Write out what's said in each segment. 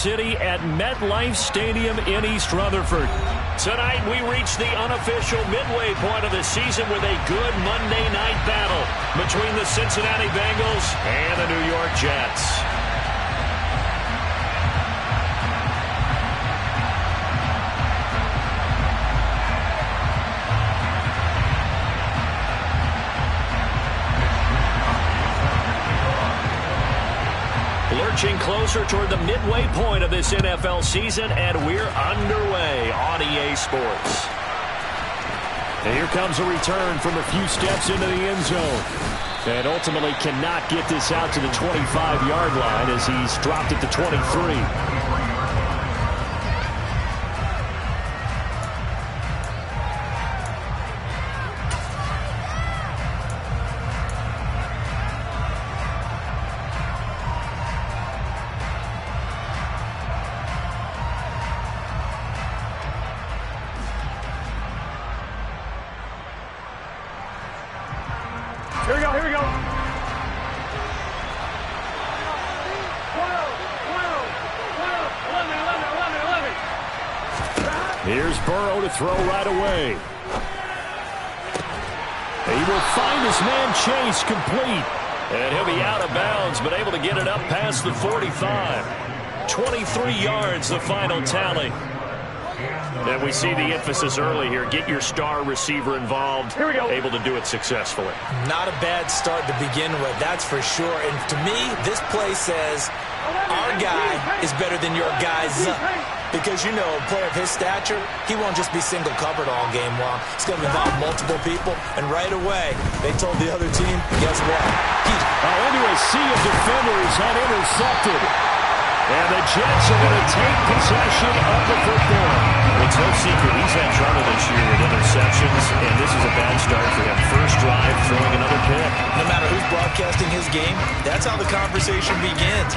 City at MetLife Stadium in East Rutherford. Tonight, we reach the unofficial midway point of the season with a good Monday night battle between the Cincinnati Bengals and the New York Jets. Lurching closer toward the midway point of this NFL season, and we're underway on EA Sports. And here comes a return from a few steps into the end zone. And ultimately cannot get this out to the 25-yard line as he's dropped it to 23. Here we go. Here's Burrow to throw right away. He will find his man Chase complete. And he'll be out of bounds, but able to get it up past the 45. 23 yards, the final tally. And we see the emphasis early here. Get your star receiver involved. Here we go. Able to do it successfully. Not a bad start to begin with, that's for sure. And to me, this play says our guy is better than your guy's. Because, you know, a player of his stature, he won't just be single covered all game long. It's going to involve multiple people. And right away, they told the other team, guess what? Into a sea of defenders and intercepted. And the Jets are going to take possession of the football. It's no secret he's had trouble this year with interceptions, and this is a bad start for him. First drive, throwing another pick. No matter who's broadcasting his game, that's how the conversation begins.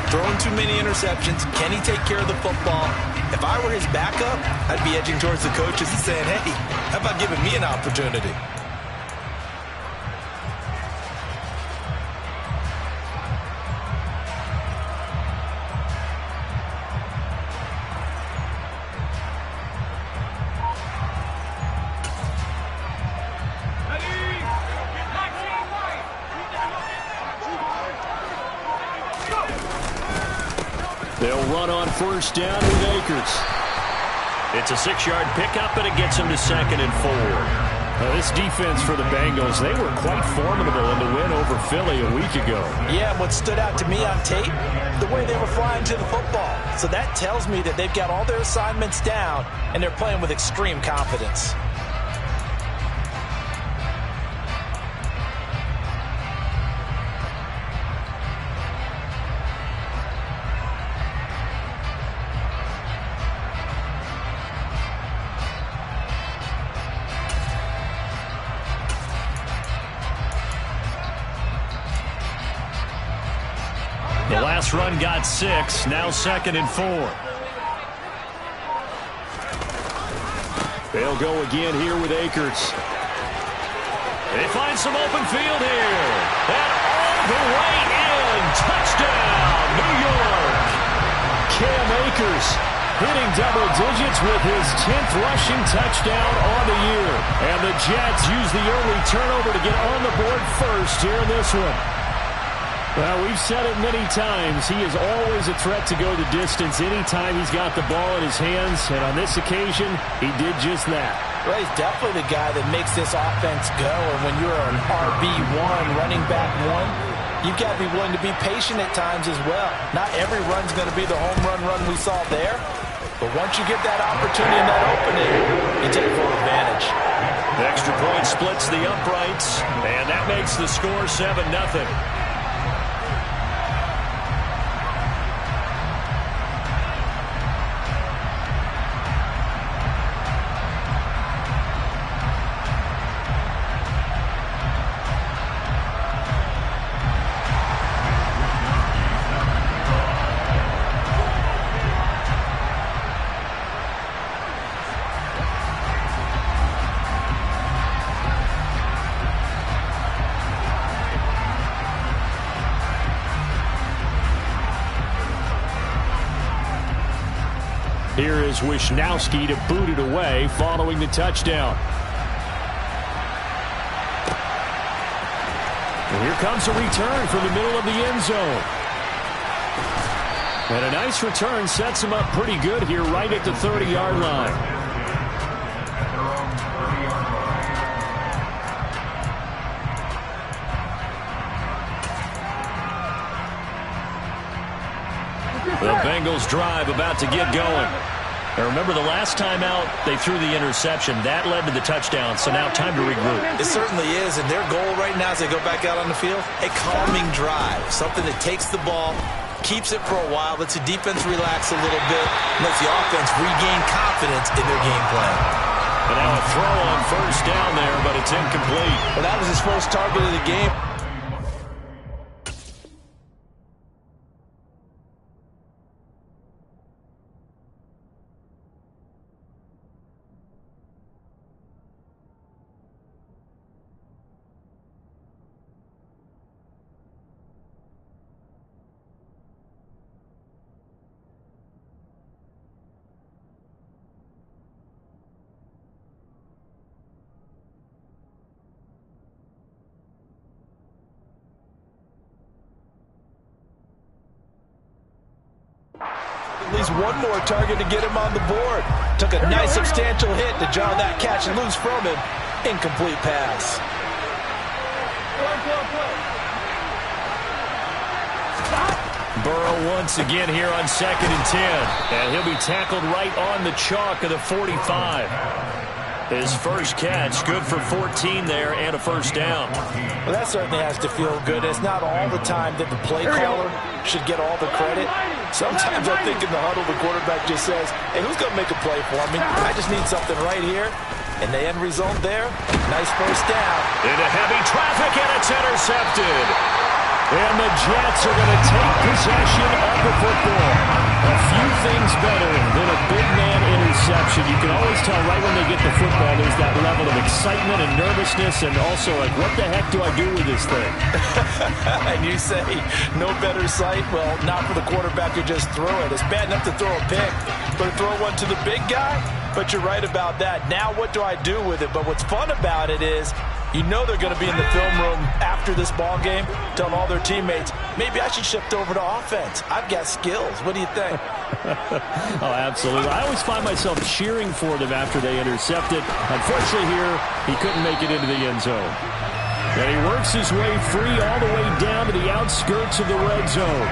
Throwing too many interceptions, can he take care of the football? If I were his backup, I'd be edging towards the coaches and saying, hey, how about giving me an opportunity? They'll run on first down with Akers. It's a 6-yard pickup, and it gets him to 2nd and 4. This defense for the Bengals, they were quite formidable in the win over Philly a week ago. Yeah, what stood out to me on tape, the way they were flying to the football. So that tells me that they've got all their assignments down, and they're playing with extreme confidence. The last run got 6, now 2nd and 4. They'll go again here with Akers. They find some open field here. And all the way in. Touchdown, New York. Cam Akers hitting double digits with his 10th rushing touchdown on the year. And the Jets use the early turnover to get on the board first here in this one. Well, we've said it many times. He is always a threat to go the distance anytime he's got the ball in his hands. And on this occasion, he did just that. Well, he's definitely the guy that makes this offense go. And when you're an RB1, running back 1, you've got to be willing to be patient at times as well. Not every run's going to be the home run we saw there. But once you get that opportunity and that opening, you take full advantage. The extra point splits the uprights, and that makes the score 7-0. Here is Wisnowski to boot it away following the touchdown. And here comes a return from the middle of the end zone. And a nice return sets him up pretty good here right at the 30-yard line. The Bengals drive about to get going. And remember, the last time out, they threw the interception. That led to the touchdown, so now time to regroup. It certainly is, and their goal right now as they go back out on the field, a calming drive, something that takes the ball, keeps it for a while, lets the defense relax a little bit, lets the offense regain confidence in their game plan. And now a throw on first down there, but it's incomplete. Well, that was his first target of the game. At least one more target to get him on the board. Took a nice substantial hit to jar that catch and lose from him. Incomplete pass. Burrow once again here on 2nd and 10. And he'll be tackled right on the chalk of the 45. His first catch, good for 14 there and a first down. Well, that certainly has to feel good. It's not all the time that the play caller should get all the credit. Sometimes I think in the huddle, the quarterback just says, hey, who's going to make a play for me? I just need something right here. And the end result there, nice first down. Into heavy traffic, and it's intercepted. And the Jets are going to take possession of the football. A few things better than a big man interception. You can always tell right when they get the football, there's that level of excitement and nervousness, and also like, what the heck do I do with this thing? And you say, no better sight? Well, not for the quarterback who just threw it. It's bad enough to throw a pick, but to throw one to the big guy? But you're right about that. Now what do I do with it? But what's fun about it is, you know they're going to be in the film room after this ball game, telling all their teammates, maybe I should shift over to offense. I've got skills. What do you think? Oh, absolutely. I always find myself cheering for them after they intercept it. Unfortunately here, he couldn't make it into the end zone. And he works his way free all the way down to the outskirts of the red zone.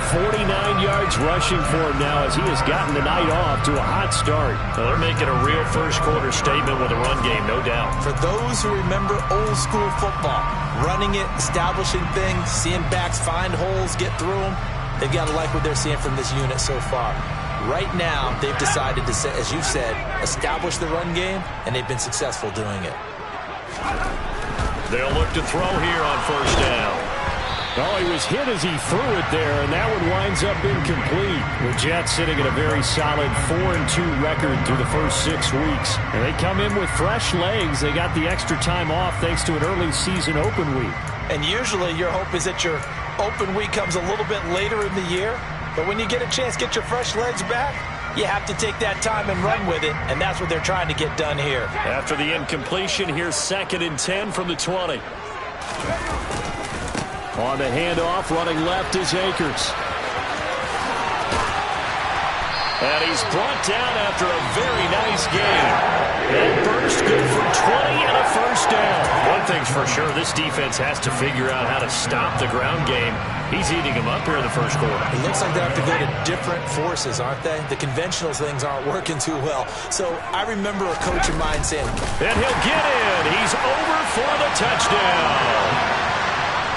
49 yards rushing for him now as he has gotten the night off to a hot start. Well, they're making a real first-quarter statement with a run game, no doubt. For those who remember old-school football, running it, establishing things, seeing backs find holes, get through them, they've got to like what they're seeing from this unit so far. Right now, they've decided to, as you've said, establish the run game, and they've been successful doing it. They'll look to throw here on first down. Oh, he was hit as he threw it there, and that one winds up incomplete. The Jets sitting at a very solid 4-2 record through the first 6 weeks. And they come in with fresh legs. They got the extra time off thanks to an early season open week. And usually your hope is that your open week comes a little bit later in the year. But when you get a chance to get your fresh legs back, you have to take that time and run with it, and that's what they're trying to get done here. After the incompletion, here's 2nd and 10 from the 20. On the handoff, running left is Akers. And he's brought down after a very nice game. And burst good for 20 and a first down. One thing's for sure, this defense has to figure out how to stop the ground game. He's eating them up here in the first quarter. It looks like they have to go to different forces, aren't they? The conventional things aren't working too well. So I remember a coach of mine saying, and he'll get in. He's over for the touchdown.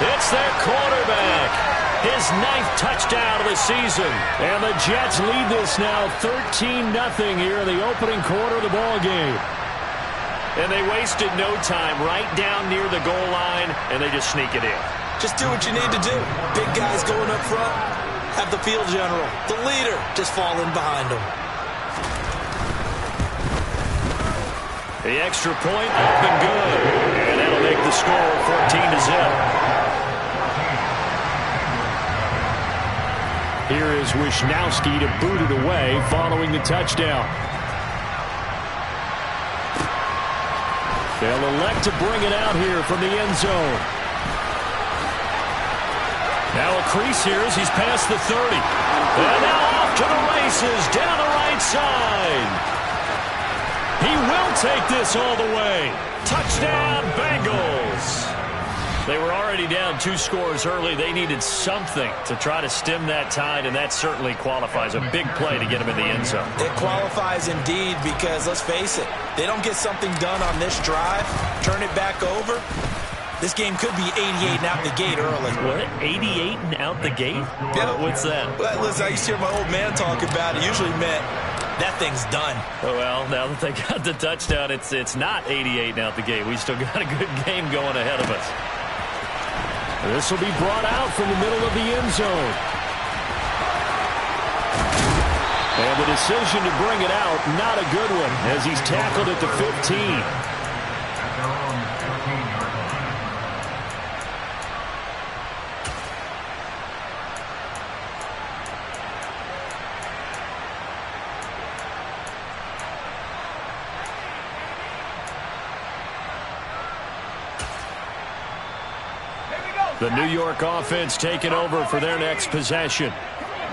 It's their quarterback. His 9th touchdown of the season. And the Jets lead this now 13-0 here in the opening quarter of the ball game. And they wasted no time right down near the goal line, and they just sneak it in. Just do what you need to do. Big guys going up front. Have the field general, the leader, just fall in behind them. The extra point up and good. And that'll make the score 14-0. Here is Wisnowski to boot it away following the touchdown. They'll elect to bring it out here from the end zone. Now a crease here as he's past the 30. And now off to the races down the right side. He will take this all the way. Touchdown, Bengals. They were already down 2 scores early. They needed something to try to stem that tide, and that certainly qualifies. A big play to get them in the end zone. It qualifies indeed because, let's face it, they don't get something done on this drive, turn it back over, this game could be 88 and out the gate early. What? 88 and out the gate? Yeah. What's that? Well, listen, I used to hear my old man talk about it. Usually meant that thing's done. Oh, well, now that they got the touchdown, it's not 88 and out the gate. We still got a good game going ahead of us. This will be brought out from the middle of the end zone. And the decision to bring it out, not a good one, as he's tackled at the 15. The New York offense taking over for their next possession.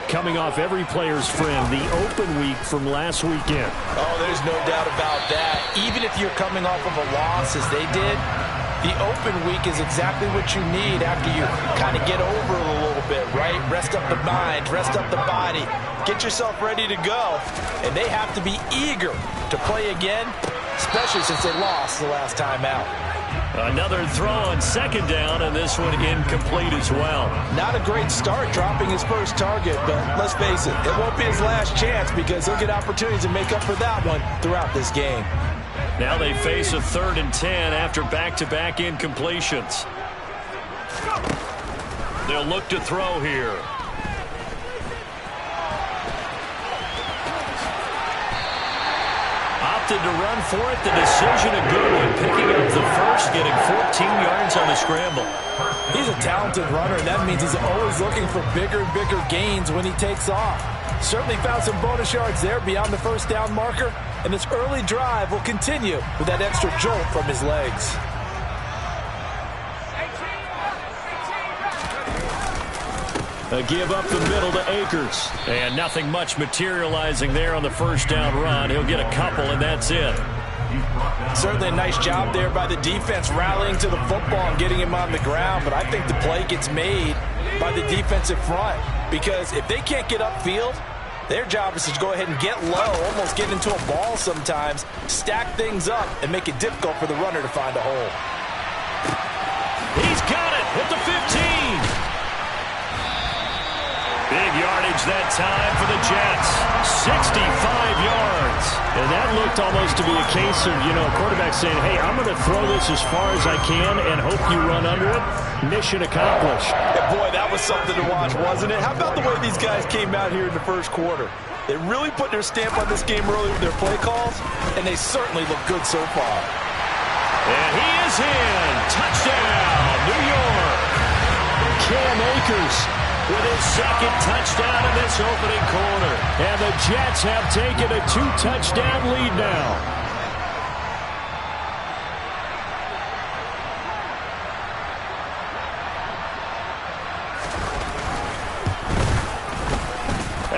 Coming off every player's friend, the open week from last weekend. Oh, there's no doubt about that. Even if you're coming off of a loss as they did, the open week is exactly what you need after you kind of get over it a little bit, right? Rest up the mind, rest up the body, get yourself ready to go. And they have to be eager to play again, especially since they lost the last time out. Another throw on second down, and this one incomplete as well. Not a great start dropping his first target, but let's face it, it won't be his last chance because he'll get opportunities to make up for that one throughout this game. Now they face a 3rd and 10 after back-to-back incompletions. They'll look to throw here. Opted to run for it. The decision a good one. Picking up the first, getting 14 yards on the scramble. He's a talented runner, and that means he's always looking for bigger and bigger gains when he takes off. Certainly found some bonus yards there beyond the first down marker, and this early drive will continue with that extra jolt from his legs. A give up the middle to Akers. And nothing much materializing there on the first down run. He'll get a couple, and that's it. Certainly a nice job there by the defense rallying to the football and getting him on the ground, but I think the play gets made by the defensive front because if they can't get upfield, their job is to go ahead and get low, almost get into a ball sometimes, stack things up, and make it difficult for the runner to find a hole. He's got it at the 15. Big yardage that time for the Jets. 65 yards. And that looked almost to be a case of, a quarterback saying, hey, I'm going to throw this as far as I can and hope you run under it. Mission accomplished. And boy, that was something to watch, wasn't it? How about the way these guys came out here in the first quarter? They really put their stamp on this game early with their play calls, and they certainly look good so far. And he is in. Touchdown, New York. Cam Akers with his second touchdown in this opening quarter. And the Jets have taken a 2-touchdown lead now.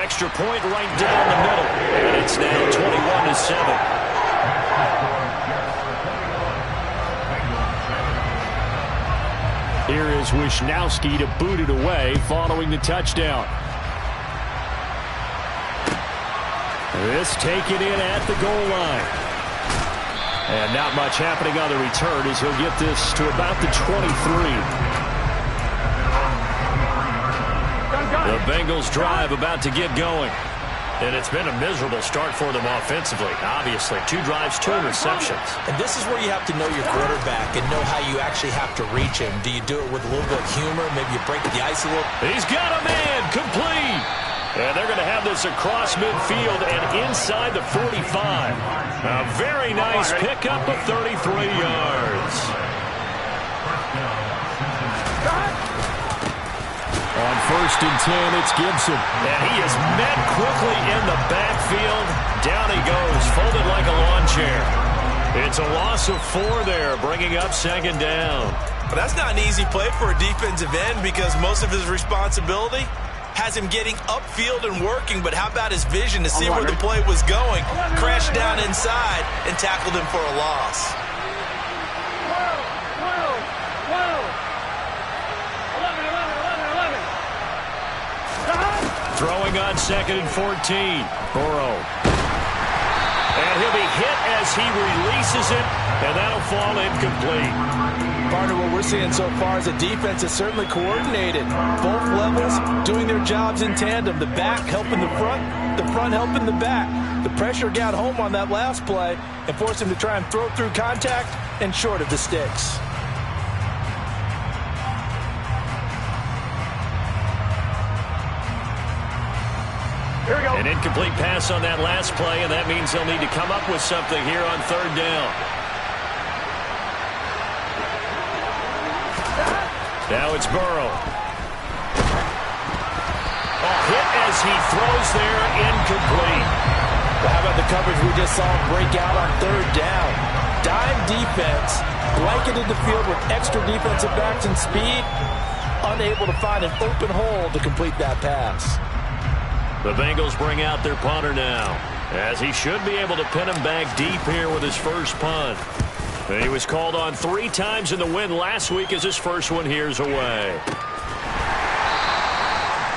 Extra point right down the middle. And it's now 21-7. Here is Wisnowski to boot it away following the touchdown. This taken in at the goal line. And not much happening on the return as he'll get this to about the 23. The Bengals drive about to get going. And it's been a miserable start for them offensively. Obviously, 2 drives, 2 interceptions. And this is where you have to know your quarterback and know how you actually have to reach him. Do you do it with a little bit of humor? Maybe you break the ice a little? He's got a man, complete. And they're going to have this across midfield and inside the 45. A very nice pickup of 33 yards. On 1st and 10, it's Gibson. And he is met quickly in the backfield. Down he goes, folded like a lawn chair. It's a loss of 4 there, bringing up 2nd down. But that's not an easy play for a defensive end because most of his responsibility has him getting upfield and working, but how about his vision to see where the play was going, crashed down inside, and tackled him for a loss. Throwing on 2nd and 14. Burrow. And he'll be hit as he releases it, and that'll fall incomplete. Partner, what we're seeing so far is a defense that's certainly coordinated. Both levels doing their jobs in tandem. The back helping the front helping the back. The pressure got home on that last play and forced him to try and throw through contact and short of the sticks. Here we go. An incomplete pass on that last play, and that means they'll need to come up with something here on 3rd down. Now it's Burrow. A hit as he throws there, incomplete. Well, how about the coverage we just saw him break out on 3rd down? Dime defense, blanketed the field with extra defensive backs and speed, unable to find an open hole to complete that pass. The Bengals bring out their punter now, as he should be able to pin him back deep here with his first punt. He was called on 3 times in the win last week as his first one here's away.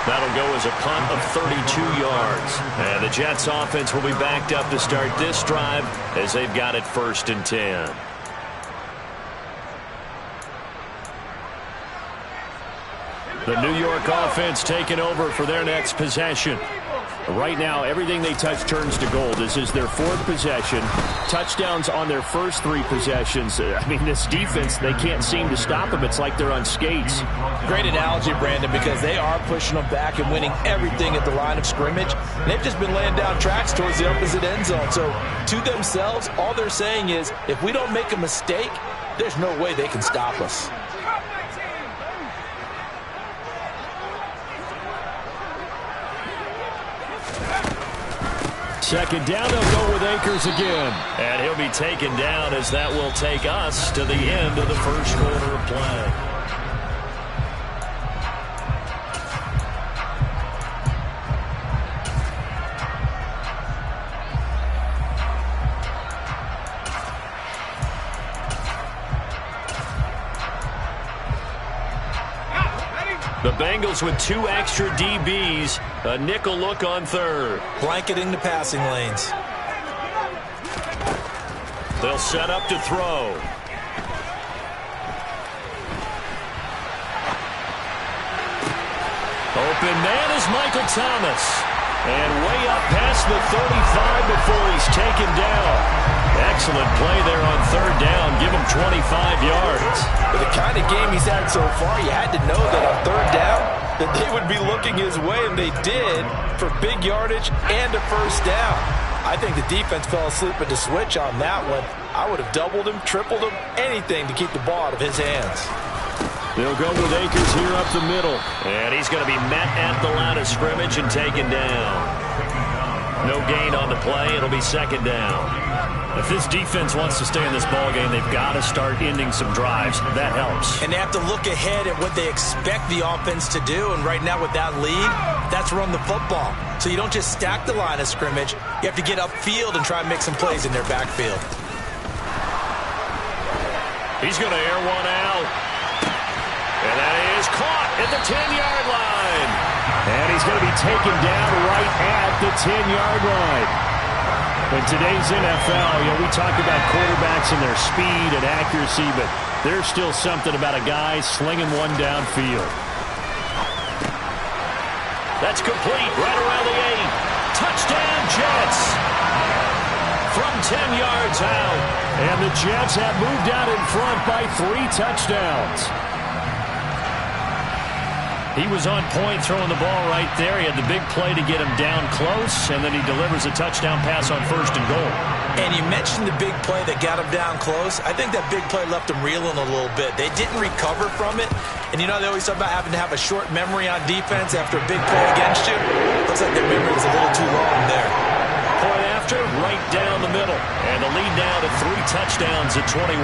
That'll go as a punt of 32 yards. And the Jets offense will be backed up to start this drive as they've got it 1st and 10. The New York offense taking over for their next possession. Right now, everything they touch turns to gold. This is their 4th possession. Touchdowns on their first 3 possessions. I mean, this defense, they can't seem to stop them. It's like they're on skates. Great analogy, Brandon, because they are pushing them back and winning everything at the line of scrimmage. And they've just been laying down tracks towards the opposite end zone. So, to themselves, all they're saying is, if we don't make a mistake, there's no way they can stop us. Second down, they'll go with Akers again. And he'll be taken down as that will take us to the end of the first quarter of play. The Bengals with 2 extra DBs, a nickel look on 3rd. Blanketing the passing lanes. They'll set up to throw. Open man is Michael Thomas. And way up past the 35 before he's taken down. Excellent play there on 3rd down. Give him 25 yards. With the kind of game he's had so far, you had to know that on 3rd down that they would be looking his way, and they did, for big yardage and a first down. I think the defense fell asleep at the switch on that one. I would have doubled him, tripled him, anything to keep the ball out of his hands. They'll go with Akers here up the middle. And he's going to be met at the line of scrimmage and taken down. No gain on the play. It'll be 2nd down. If this defense wants to stay in this ballgame, they've got to start ending some drives. That helps. And they have to look ahead at what they expect the offense to do. And right now with that lead, that's run the football. So you don't just stack the line of scrimmage. You have to get upfield and try and make some plays in their backfield. He's going to air one out. And that is caught at the 10-yard line. And he's going to be taken down right at the 10-yard line. In today's NFL, we talk about quarterbacks and their speed and accuracy, but there's still something about a guy slinging one downfield. That's complete right around the 8. Touchdown, Jets. From 10 yards out. And the Jets have moved out in front by 3 touchdowns. He was on point throwing the ball right there. He had the big play to get him down close, and then he delivers a touchdown pass on 1st and goal. And you mentioned the big play that got him down close. I think that big play left him reeling a little bit. They didn't recover from it. And you know, they always talk about having to have a short memory on defense after a big play against you. Looks like their memory was a little too long there. Point after, right down the middle. And the lead now to 3 touchdowns at 21.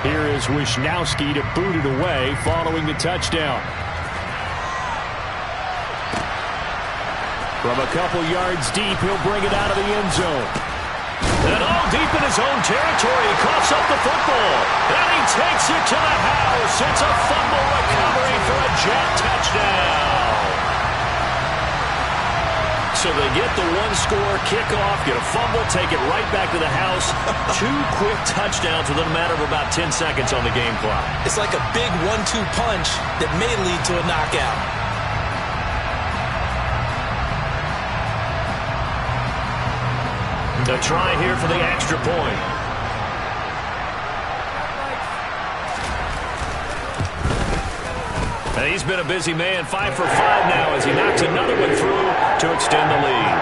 Here is Wisnowski to boot it away following the touchdown. From a couple yards deep, he'll bring it out of the end zone. And all deep in his own territory, he coughs up the football. And he takes it to the house. It's a fumble recovery for a Jet touchdown. So they get the one-score kickoff, get a fumble, take it right back to the house. 2 quick touchdowns within a matter of about 10 seconds on the game clock. It's like a big 1-2 punch that may lead to a knockout. A try here for the extra point. And he's been a busy man, 5 for 5 now as he knocks another one through to extend the lead.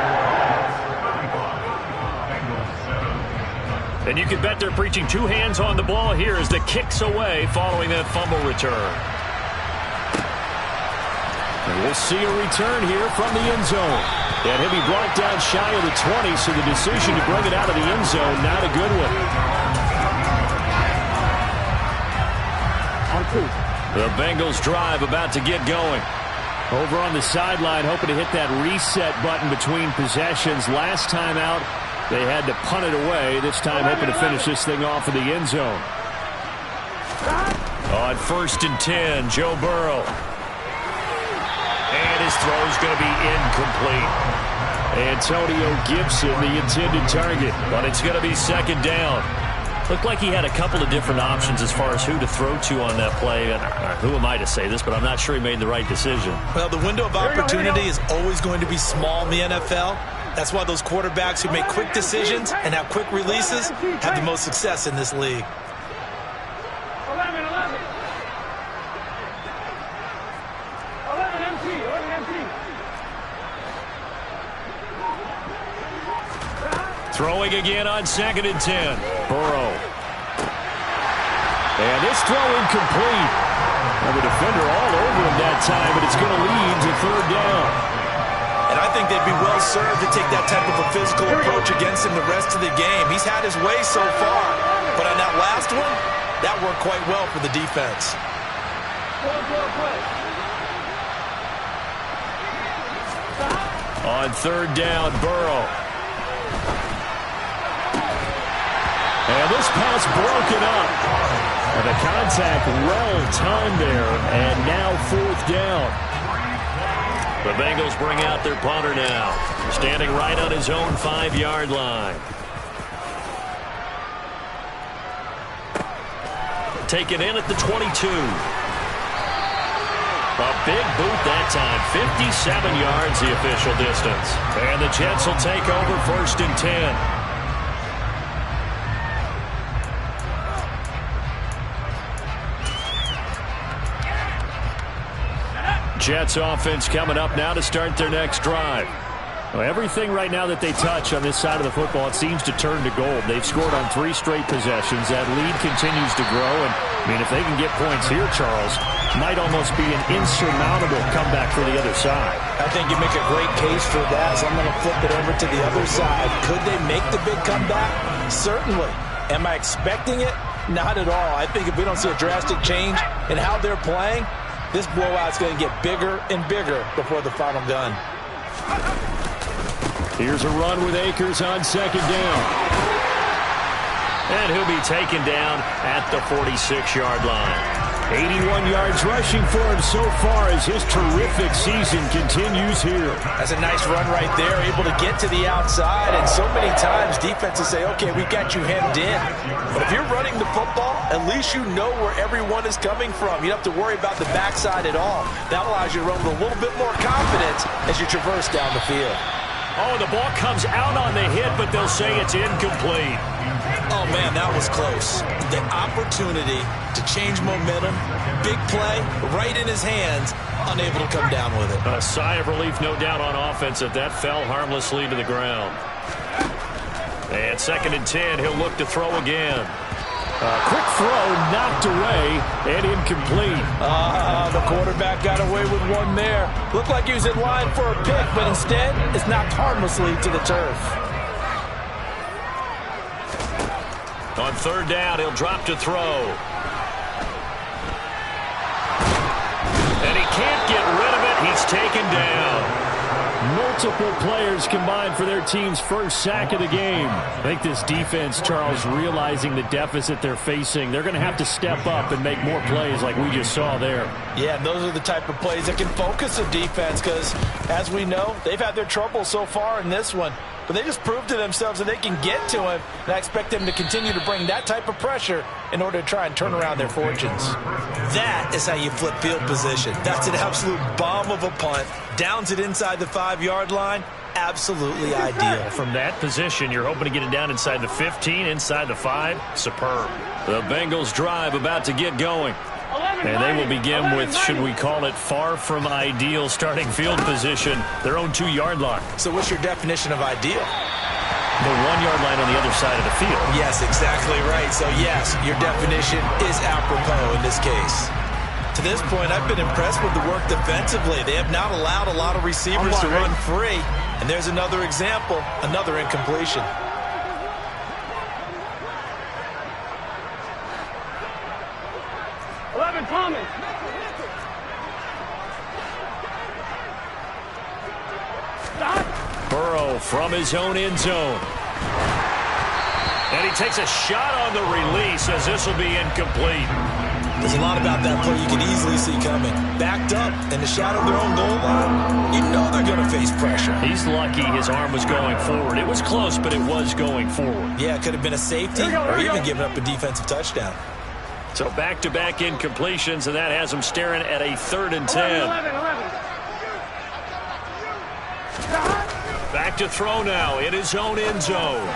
And you can bet they're preaching 2 hands on the ball here as the kick's away following that fumble return. And we'll see a return here from the end zone. And he'll be brought down shy of the 20, so the decision to bring it out of the end zone, not a good one. The Bengals drive about to get going. Over on the sideline, hoping to hit that reset button between possessions. Last time out, they had to punt it away. This time hoping to finish this thing off in the end zone. On 1st and 10, Joe Burrow. And his throw's going to be incomplete. Antonio Gibson, the intended target. But it's going to be 2nd down. Looked like he had a couple of different options as far as who to throw to on that play. And who am I to say this, but I'm not sure he made the right decision. Well, the window of opportunity is always going to be small in the NFL. That's why those quarterbacks who make quick decisions and have quick releases have the most success in this league. Throwing again on 2nd and 10. Burrow. And this throw incomplete. And the defender all over him that time, but it's going to lead to 3rd down. And I think they'd be well served to take that type of a physical approach against him the rest of the game. He's had his way so far, but on that last one, that worked quite well for the defense. On 3rd down, Burrow. And this pass broken up. And the contact well timed there. And now 4th down. The Bengals bring out their punter now. Standing right on his own 5-yard line. Taken in at the 22. A big boot that time. 57 yards the official distance. And the Jets will take over 1st and 10. Jets offense coming up now to start their next drive. Well, everything right now that they touch on this side of the football, it seems to turn to gold. They've scored on 3 straight possessions. That lead continues to grow. And, I mean, if they can get points here, Charles, might almost be an insurmountable comeback for the other side. I think you make a great case for that, so I'm going to flip it over to the other side. Could they make the big comeback? Certainly. Am I expecting it? Not at all. I think if we don't see a drastic change in how they're playing, this blowout's going to get bigger and bigger before the final gun. Here's a run with Akers on 2nd down. And he'll be taken down at the 46-yard line. 81 yards rushing for him so far as his terrific season continues here. That's a nice run right there, able to get to the outside. And so many times defenses say, okay, we got you hemmed in. But if you're running the football, at least you know where everyone is coming from. You don't have to worry about the backside at all. That allows you to run with a little bit more confidence as you traverse down the field. Oh, the ball comes out on the hit, but they'll say it's incomplete. Oh, man, that was close. The opportunity to change momentum, big play, right in his hands, unable to come down with it. A sigh of relief, no doubt, on offense if that fell harmlessly to the ground. And 2nd and 10, he'll look to throw again. Quick throw, knocked away, and incomplete. The quarterback got away with one there. Looked like he was in line for a pick, but instead, it's knocked harmlessly to the turf. On 3rd down, he'll drop to throw. And he can't get rid of it. He's taken down. Multiple players combined for their team's first sack of the game. I think this defense, Charles, realizing the deficit they're facing, they're going to have to step up and make more plays like we just saw there. Yeah, those are the type of plays that can focus a defense because, as we know, they've had their trouble so far in this one. But they just proved to themselves that they can get to him, and I expect them to continue to bring that type of pressure in order to try and turn around their fortunes. That is how you flip field position. That's an absolute bomb of a punt. Downs it inside the 5-yard line. Absolutely ideal. From that position, you're hoping to get it down inside the 15, inside the 5. Superb. The Bengals drive about to get going. And they will begin with, should we call it, far from ideal starting field position, their own 2-yard line. So what's your definition of ideal? The 1-yard line on the other side of the field. Yes, exactly right. So, yes, your definition is apropos in this case. To this point, I've been impressed with the work defensively. They have not allowed a lot of receivers to run free. And there's another example, another incompletion. Burrow from his own end zone. And he takes a shot on the release as this will be incomplete. There's a lot about that play you can easily see coming. Backed up in the shadow of their own goal line, you know they're going to face pressure. He's lucky his arm was going forward. It was close, but it was going forward. Yeah, it could have been a safety or even giving up a defensive touchdown. So back-to-back incompletions, and that has him staring at a 3rd and 10. Back to throw now in his own end zone.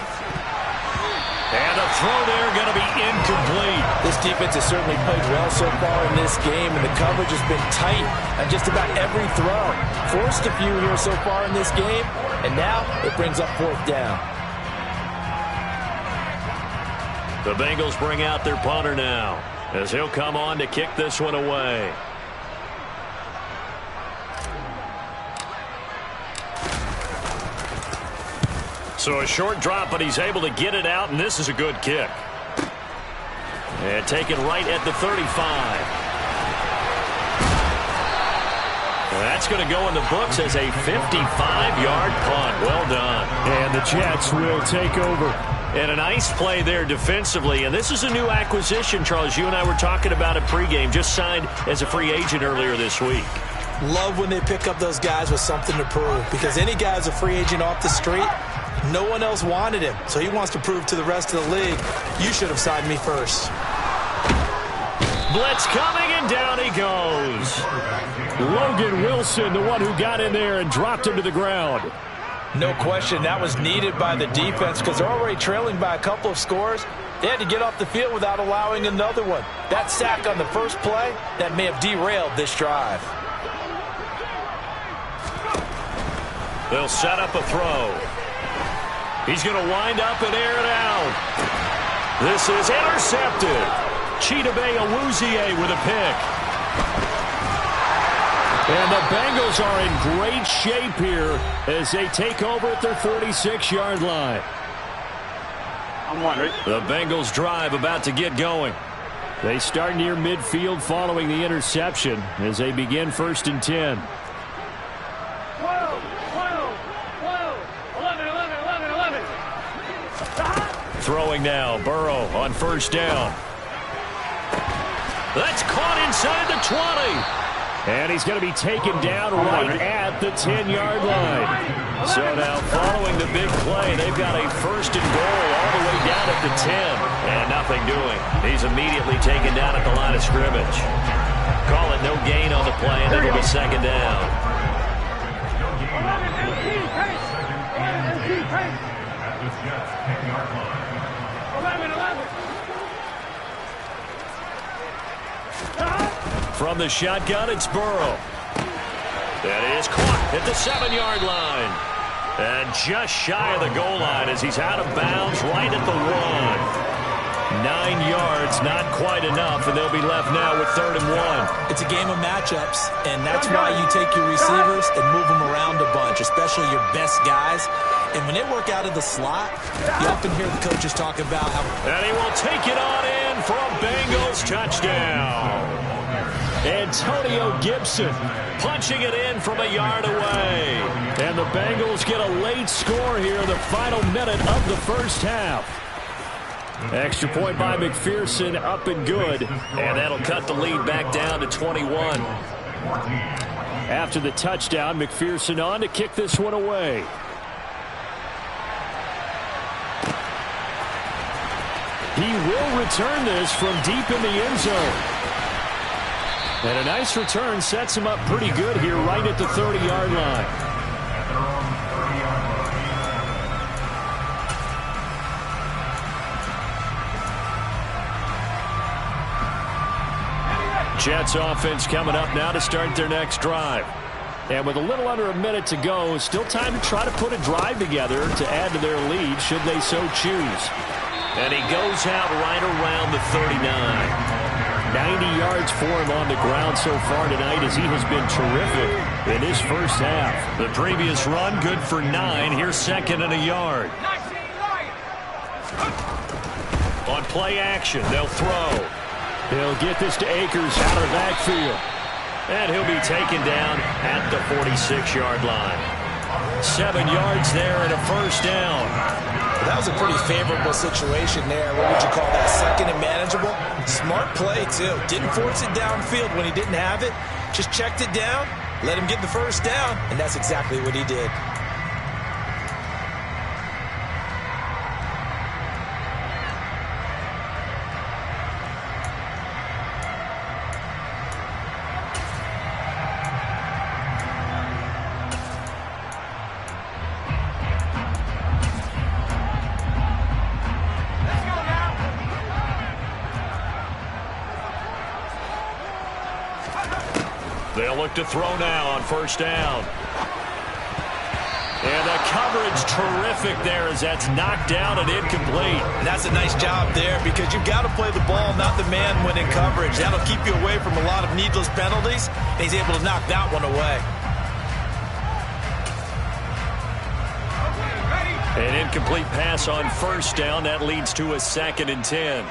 And a throw there going to be incomplete. This defense has certainly played well so far in this game, and the coverage has been tight on just about every throw. Forced a few here so far in this game, and now it brings up 4th down. The Bengals bring out their punter now as he'll come on to kick this one away. So a short drop, but he's able to get it out, and this is a good kick. And taken right at the 35. That's going to go in the books as a 55-yard punt. Well done. And the Jets will take over. And a nice play there defensively. And this is a new acquisition, Charles. You and I were talking about it pregame. Just signed as a free agent earlier this week. Love when they pick up those guys with something to prove. Because any guy who's a free agent off the street, no one else wanted him. So he wants to prove to the rest of the league, you should have signed me first. Blitz coming, and down he goes. Logan Wilson, the one who got in there and dropped him to the ground. No question, that was needed by the defense because they're already trailing by a couple of scores. They had to get off the field without allowing another one. That sack on the first play, that may have derailed this drive. They'll set up a throw. He's going to wind up and air it out. This is intercepted. Chidobe Awuzie with a pick. And the Bengals are in great shape here as they take over at their 46-yard line. The Bengals drive about to get going. They start near midfield following the interception as they begin 1st and 10. 12, 11. Throwing now, Burrow on 1st down. That's caught inside the 20. And he's going to be taken down right at the 10-yard line. So now following the big play, they've got a 1st and goal all the way down at the 10. And nothing doing. He's immediately taken down at the line of scrimmage. Call it no gain on the play, and it'll be 2nd down. From the shotgun, it's Burrow. That is caught at the 7-yard line. And just shy of the goal line as he's out of bounds right at the 1. 9 yards, not quite enough, and they'll be left now with 3rd and 1. It's a game of matchups, and that's why you take your receivers and move them around a bunch, especially your best guys. And when they work out of the slot, you often hear the coaches talk about how... And he will take it on in for a Bengals touchdown. Antonio Gibson punching it in from a yard away. And the Bengals get a late score here in the final minute of the first half. Extra point by McPherson, up and good. And that'll cut the lead back down to 21. After the touchdown, McPherson on to kick this one away. He will return this from deep in the end zone. And a nice return sets him up pretty good here right at the 30-yard line. Jets offense coming up now to start their next drive. And with a little under a minute to go, still time to try to put a drive together to add to their lead should they so choose. And he goes out right around the 39. 90 yards for him on the ground so far tonight as he has been terrific in his first half. The previous run good for 9. Here's 2nd and a yard. On play action, they'll throw. He'll get this to Akers out of the backfield. And he'll be taken down at the 46-yard line. 7 yards there and a first down. That was a pretty favorable situation there. What would you call that? 2nd and manageable? Smart play, too. Didn't force it downfield when he didn't have it. Just checked it down, let him get the first down, and that's exactly what he did. They'll look to throw now on first down. And the coverage terrific there as that's knocked down and incomplete. And that's a nice job there because you've got to play the ball, not the man when in coverage. That'll keep you away from a lot of needless penalties. And he's able to knock that one away. An incomplete pass on first down. That leads to a 2nd and 10.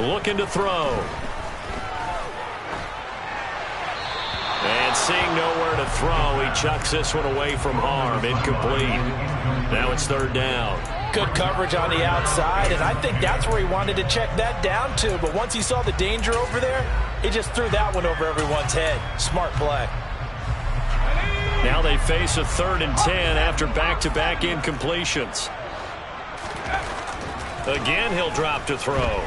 Looking to throw. And seeing nowhere to throw, he chucks this one away from harm. Incomplete. Now it's 3rd down. Good coverage on the outside, and I think that's where he wanted to check that down to. But once he saw the danger over there, he just threw that one over everyone's head. Smart play. Now they face a 3rd and 10 after back-to-back incompletions. Again, he'll drop to throw.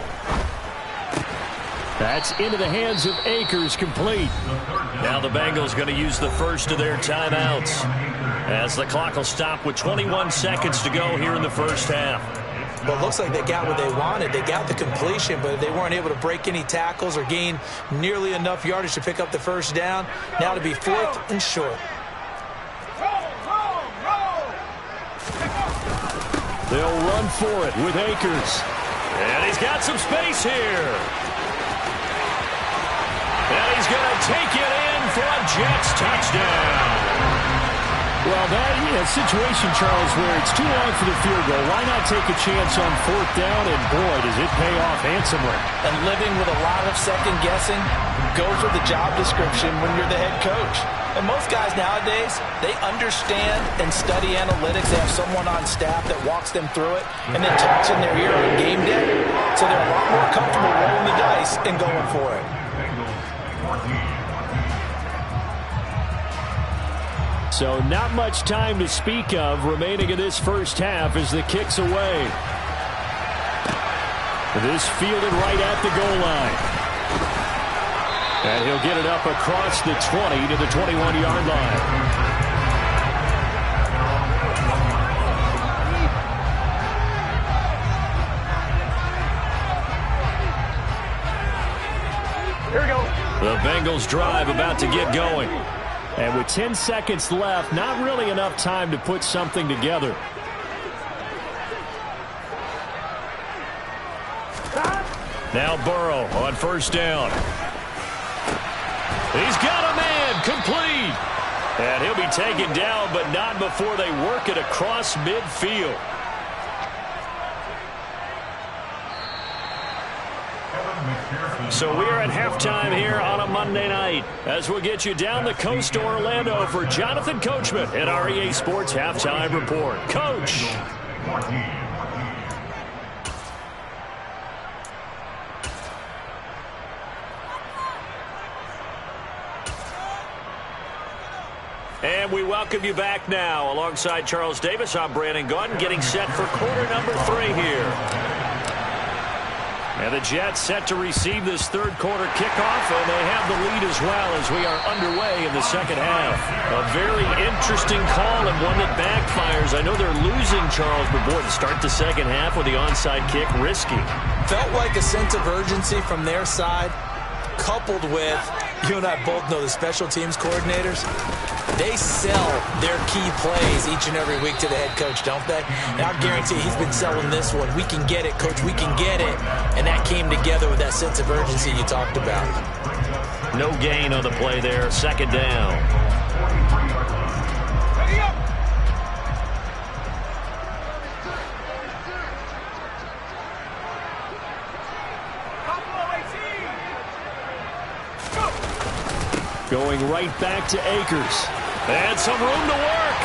That's into the hands of Akers, complete. Now the Bengals going to use the first of their timeouts as the clock will stop with 21 seconds to go here in the first half. Well, it looks like they got what they wanted. They got the completion, but they weren't able to break any tackles or gain nearly enough yardage to pick up the first down. Now to be 4th and short. They'll run for it with Akers. And he's got some space here. And he's going to take it in for a Jets touchdown. Well, that situation, Charles, where it's too long for the field goal. Why not take a chance on 4th down? And, boy, does it pay off handsomely. And living with a lot of second-guessing goes with the job description when you're the head coach. And most guys nowadays, they understand and study analytics. They have someone on staff that walks them through it and then talks in their ear on game day. So they're a lot more comfortable rolling the dice and going for it. So not much time to speak of remaining in this first half as the kick's away. This fielded right at the goal line. And he'll get it up across the 20 to the 21-yard line. Bengals drive about to get going. And with 10 seconds left, not really enough time to put something together. Now Burrow on first down. He's got a man, complete. And he'll be taken down, but not before they work it across midfield. So we're at halftime here on a Monday night as we'll get you down the coast to Orlando for Jonathan Coachman at our EA Sports Halftime Report. Coach. And we welcome you back now. Alongside Charles Davis, I'm Brandon Gaudin, getting set for quarter number 3 here. And the Jets set to receive this third quarter kickoff, and they have the lead as well as we are underway in the second half. A very interesting call and one that backfires. I know they're losing, Charles, but boy, to start the second half with the onside kick, risky. Felt like a sense of urgency from their side, coupled with, you and I both know the special teams coordinators. They sell their key plays each and every week to the head coach, don't they? And I guarantee he's been selling this one. We can get it, coach. We can get it. And that came together with that sense of urgency you talked about. No gain on the play there. Second down. Going right back to Akers. And some room to work.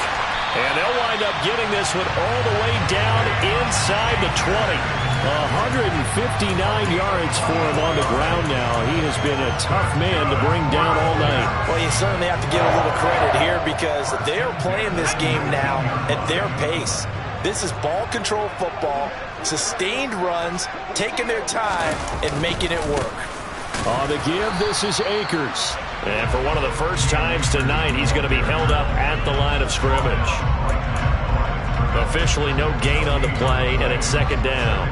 And they'll wind up getting this one all the way down inside the 20. 159 yards for him on the ground now. He has been a tough man to bring down all night. Well, you certainly have to give a little credit here because they are playing this game now at their pace. This is ball control football, sustained runs, taking their time, and making it work. On the give, this is Akers. And for one of the first times tonight, he's going to be held up at the line of scrimmage. Officially no gain on the play, and it's second down.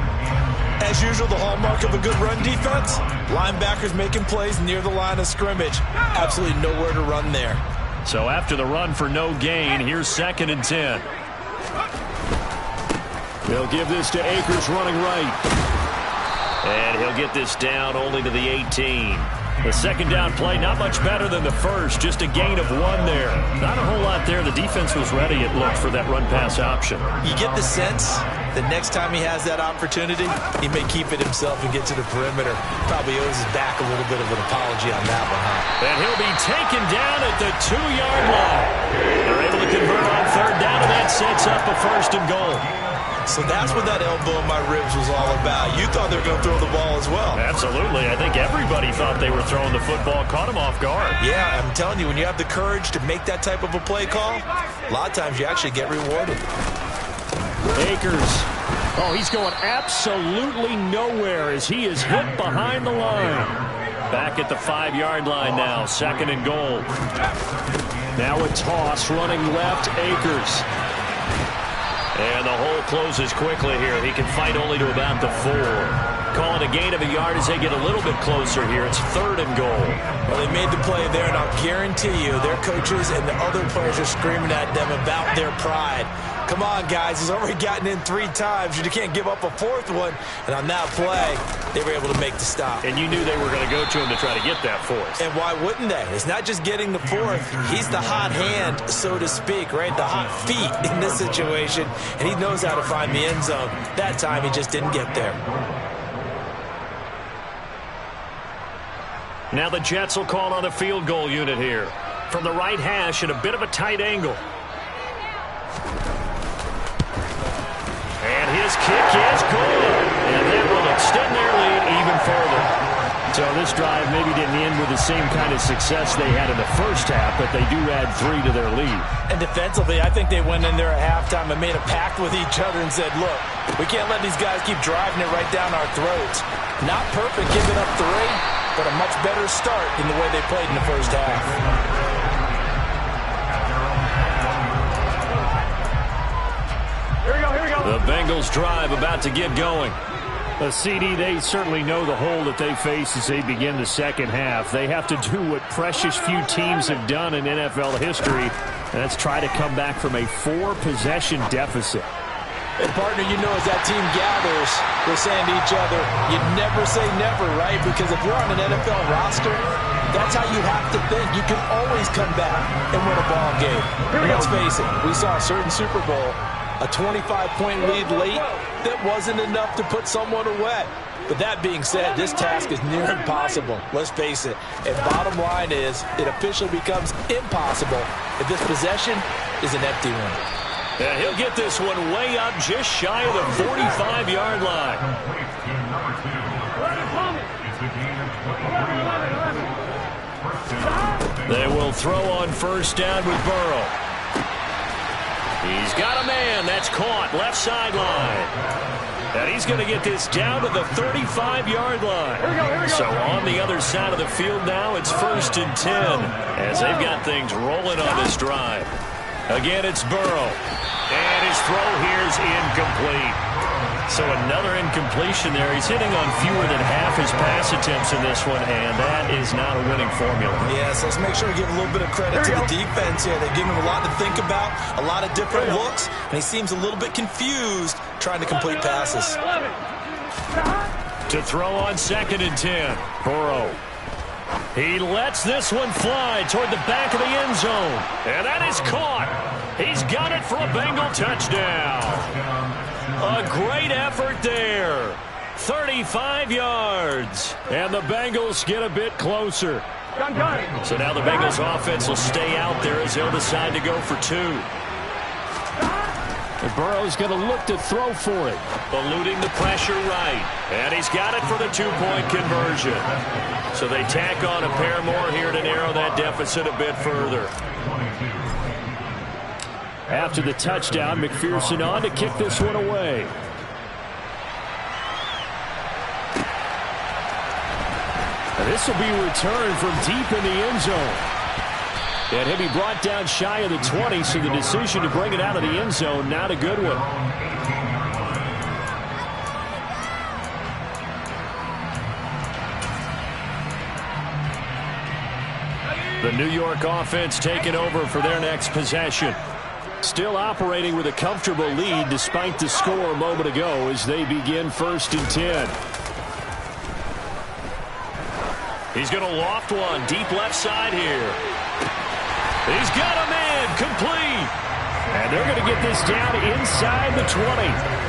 As usual, the hallmark of a good run defense, linebackers making plays near the line of scrimmage. Absolutely nowhere to run there. So after the run for no gain, here's 2nd and 10. They'll give this to Akers running right. And he'll get this down only to the 18. The second down play, not much better than the first, just a gain of 1 there. Not a whole lot there. The defense was ready, it looked, for that run-pass option. You get the sense that next time he has that opportunity, he may keep it himself and get to the perimeter. Probably owes his back a little bit of an apology on that one, huh? And he'll be taken down at the 2-yard line. They're able to convert on third down, and that sets up a 1st and goal. So that's what that elbow in my ribs was all about. You thought they were going to throw the ball as well. Absolutely. I think everybody thought they were throwing the football, caught him off guard. Yeah, I'm telling you, when you have the courage to make that type of a play call, a lot of times you actually get rewarded. Akers. Oh, he's going absolutely nowhere as he is hit behind the line. Back at the 5-yard line now, 2nd and goal. Now a toss running left, Akers. And the hole closes quickly here. He can fight only to about the 4. Calling a gain of a yard as they get a little bit closer here. It's 3rd and goal. Well, they made the play there, and I'll guarantee you their coaches and the other players are screaming at them about their pride. Come on, guys. He's already gotten in 3 times. You can't give up a 4th one. And on that play, they were able to make the stop. And you knew they were going to go to him to try to get that 4th. And why wouldn't they? It's not just getting the 4th. He's the hot hand, so to speak, right? The hot feet in this situation. And he knows how to find the end zone. That time, he just didn't get there. Now the Jets will call on a field goal unit here. From the right hash at a bit of a tight angle. And his kick is good. And that will extend their lead even further. So this drive maybe didn't end with the same kind of success they had in the first half, but they do add 3 to their lead. And defensively, I think they went in there at halftime and made a pact with each other and said, look, we can't let these guys keep driving it right down our throats. Not perfect giving up 3, but a much better start than the way they played in the first half. The Bengals drive about to get going. A CD, they certainly know the hole that they face as they begin the second half. They have to do what precious few teams have done in NFL history, and that's try to come back from a 4-possession deficit. And partner, you know, as that team gathers, we're saying to each other, you never say never, right? Because if you're on an NFL roster, that's how you have to think. You can always come back and win a ball game. And let's face it, we saw a certain Super Bowl, a 25-point lead late that wasn't enough to put someone away. But that being said, this task is near impossible. Let's face it. And bottom line is, it officially becomes impossible if this possession is an empty one. Yeah, he'll get this one way up just shy of the 45-yard line. They will throw on first down with Burrow. He's got a man. That's caught. Left sideline. And he's going to get this down to the 35-yard line. So on the other side of the field now, it's 1st and 10 as they've got things rolling on this drive. Again, it's Burrow. And his throw here is incomplete. So another incompletion there. He's hitting on fewer than half his pass attempts in this one, and that is not a winning formula. Yes, let's make sure we give a little bit of credit to the defense here. They're giving him a lot to think about, a lot of different looks, and he seems a little bit confused trying to complete passes. To throw on 2nd and 10, Burrow. He lets this one fly toward the back of the end zone, and that is caught. He's got it for a Bengal touchdown. A great effort there. 35 yards. And the Bengals get a bit closer. So now the Bengals offense will stay out there as they'll decide to go for 2. And Burrow's going to look to throw for it. Eluding the pressure right. And he's got it for the 2-point conversion. So they tack on a pair more here to narrow that deficit a bit further. After the touchdown, McPherson on to kick this one away. And this will be returned from deep in the end zone. And he'll be brought down shy of the 20, so the decision to bring it out of the end zone, not a good one. The New York offense taking over for their next possession. Still operating with a comfortable lead despite the score a moment ago as they begin 1st and 10. He's going to loft one deep left side here. He's got a man complete. And they're going to get this down inside the 20.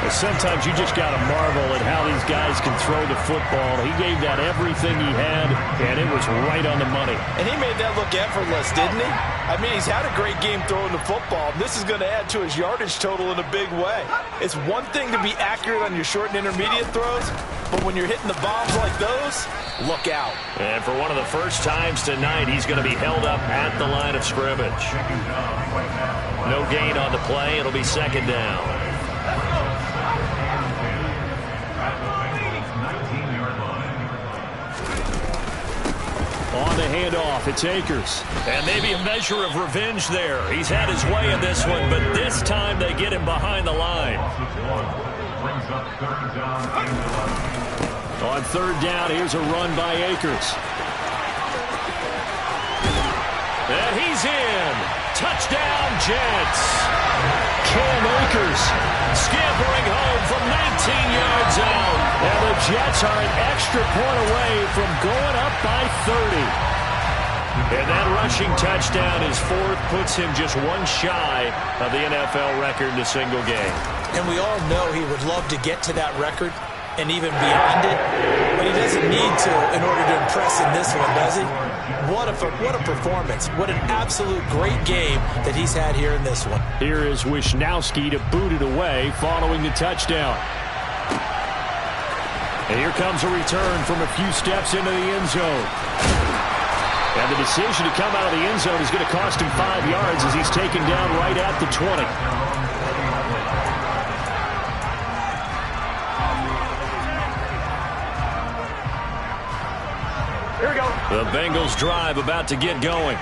But sometimes you just got to marvel at how these guys can throw the football. He gave that everything he had, and it was right on the money. And he made that look effortless, didn't he? I mean, he's had a great game throwing the football. This is going to add to his yardage total in a big way. It's one thing to be accurate on your short and intermediate throws, but when you're hitting the bombs like those, look out. And for one of the first times tonight, he's going to be held up at the line of scrimmage. No gain on the play. It'll be 2nd down. On the handoff, it's Akers. And maybe a measure of revenge there. He's had his way in this one, but this time they get him behind the line. On 3rd down, here's a run by Akers. And he's in. Touchdown, Jets. Cam Akers scampering home from 19 yards out. And the Jets are an extra point away from going up by 30. And that rushing touchdown, his 4th, puts him just one shy of the NFL record in a single game. And we all know he would love to get to that record and even beyond it, but he doesn't need to in order to impress in this one, does he? What a performance. What an absolute great game that he's had here in this one. Here is Wisnowski to boot it away following the touchdown. And here comes a return from a few steps into the end zone. And the decision to come out of the end zone is going to cost him 5 yards as he's taken down right at the 20. The Bengals drive about to get going.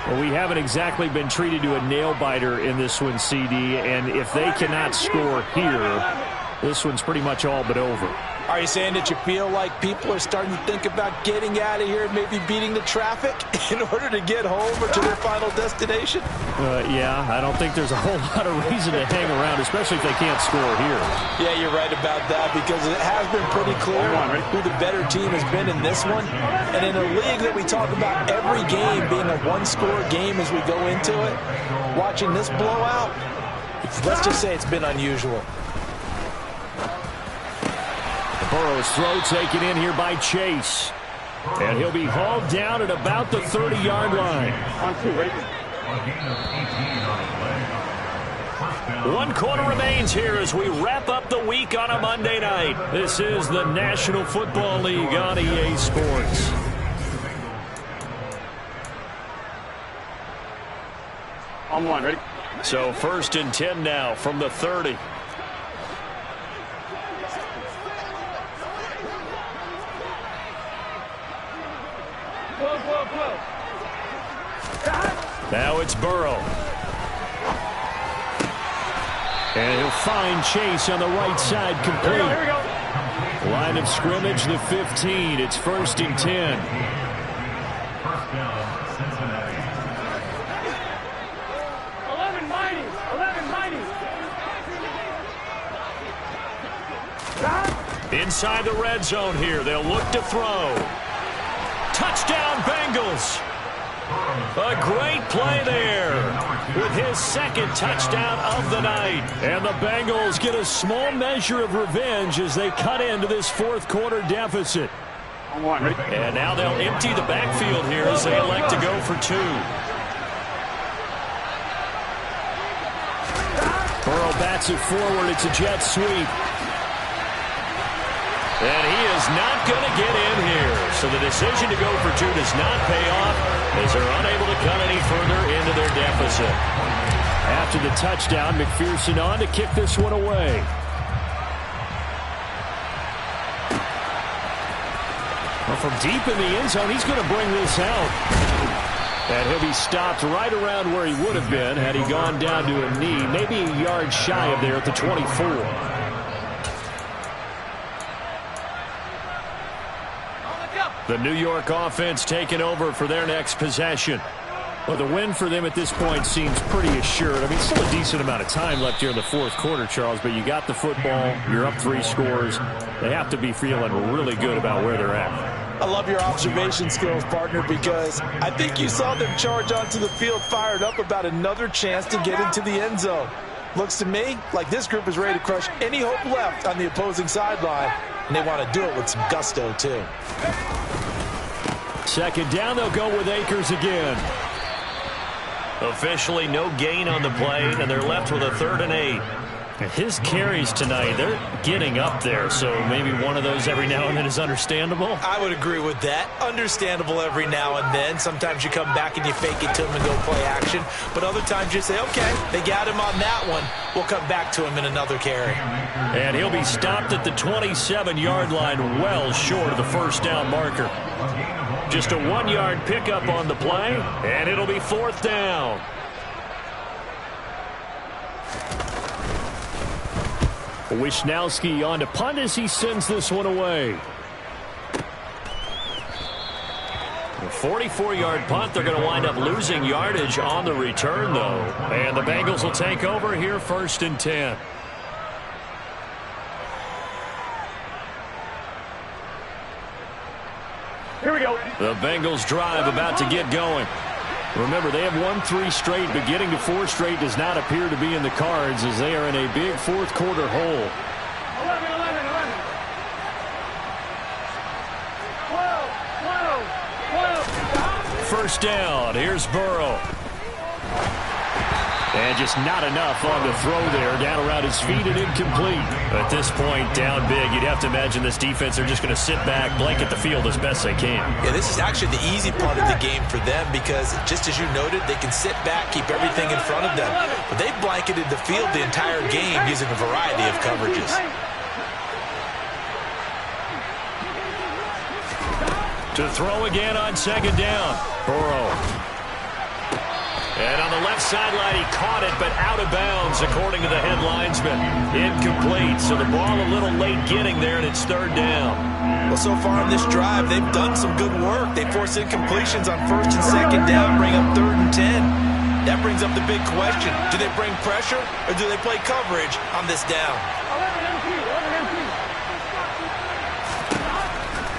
Well, we haven't exactly been treated to a nail-biter in this one, CD, and if they cannot score here, this one's pretty much all but over. Are you saying that you feel like people are starting to think about getting out of here and maybe beating the traffic in order to get home or to their final destination? Yeah, I don't think there's a whole lot of reason to hang around, especially if they can't score here. Yeah, you're right about that, because it has been pretty clear who the better team has been in this one. And in a league that we talk about every game being a one-score game as we go into it, watching this blowout, let's just say it's been unusual. Burrow's throw taken in here by Chase. And he'll be hauled down at about the 30-yard line. 1 quarter remains here as we wrap up the week on a Monday night. This is the National Football League on EA Sports. On one, ready? So 1st and 10 now from the 30. Now it's Burrow. And he'll find Chase on the right side complete. Here we go. Line of scrimmage, the 15. It's 1st and 10. Inside the red zone here. They'll look to throw. Touchdown, Bengals. A great play there with his 2nd touchdown of the night. And the Bengals get a small measure of revenge as they cut into this 4th quarter deficit. On one, ready? And now they'll empty the backfield here as they elect to go for 2. Burrow bats it forward. It's a jet sweep. And he is not going to get in here. So the decision to go for 2 does not pay off as they're unable to cut any further into their deficit. After the touchdown, McPherson on to kick this one away. Well, from deep in the end zone, he's going to bring this out. And he'll be stopped right around where he would have been had he gone down to a knee, maybe a yard shy of there at the 24. The New York offense taking over for their next possession. Well, the win for them at this point seems pretty assured. I mean, still a decent amount of time left here in the 4th quarter, Charles, but you got the football, you're up 3 scores. They have to be feeling really good about where they're at. I love your observation skills, partner, because I think you saw them charge onto the field fired up about another chance to get into the end zone. Looks to me like this group is ready to crush any hope left on the opposing sideline, and they want to do it with some gusto, too. 2nd down, they'll go with Akers again. Officially no gain on the play, and they're left with a 3rd and 8. His carries tonight, they're getting up there, so maybe one of those every now and then is understandable. I would agree with that. Understandable every now and then. Sometimes you come back and you fake it to him and go play action. But other times you say, okay, they got him on that one. We'll come back to him in another carry. And he'll be stopped at the 27-yard line, well short of the 1st down marker. Just a 1-yard pickup on the play, and it'll be 4th down. Wisnowski on to punt as he sends this one away. A 44-yard punt. They're going to wind up losing yardage on the return, though. And the Bengals will take over here 1st and 10. Here we go. The Bengals drive about to get going. Remember, they have won 3 straight, but getting to 4 straight does not appear to be in the cards as they are in a big 4th quarter hole. 11, 11, 11. 12, 12, 12. 1st down. Here's Burrow. And just not enough on the throw there. Down around his feet and incomplete. At this point, down big, you'd have to imagine this defense are just going to sit back, blanket the field as best they can. Yeah, this is actually the easy part of the game for them because, just as you noted, they can sit back, keep everything in front of them. But they've blanketed the field the entire game using a variety of coverages. To throw again on 2nd down. Burrow. And on the left sideline, he caught it, but out of bounds, according to the head linesman. Incomplete, so the ball a little late getting there, and it's third down. Well, so far in this drive, they've done some good work. They force incompletions on first and second down, bring up 3rd and 10. That brings up the big question. Do they bring pressure, or do they play coverage on this down?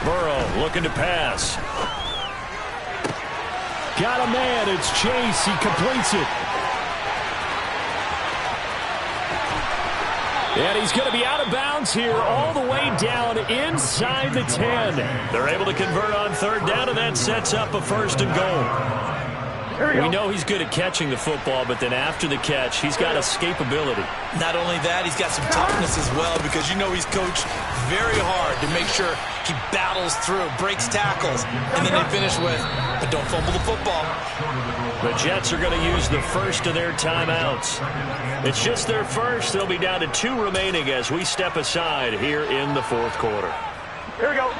Burrow looking to pass. Got a man. It's Chase. He completes it. And he's going to be out of bounds here all the way down inside the 10. They're able to convert on third down, and that sets up a 1st and goal. We know he's good at catching the football, but then after the catch, he's got escapability. Not only that, he's got some toughness as well, because you know he's coached very hard to make sure he battles through, breaks tackles, and then they finish with, but don't fumble the football. The Jets are going to use the first of their timeouts. It's just their first. They'll be down to 2 remaining as we step aside here in the 4th quarter. Here we go.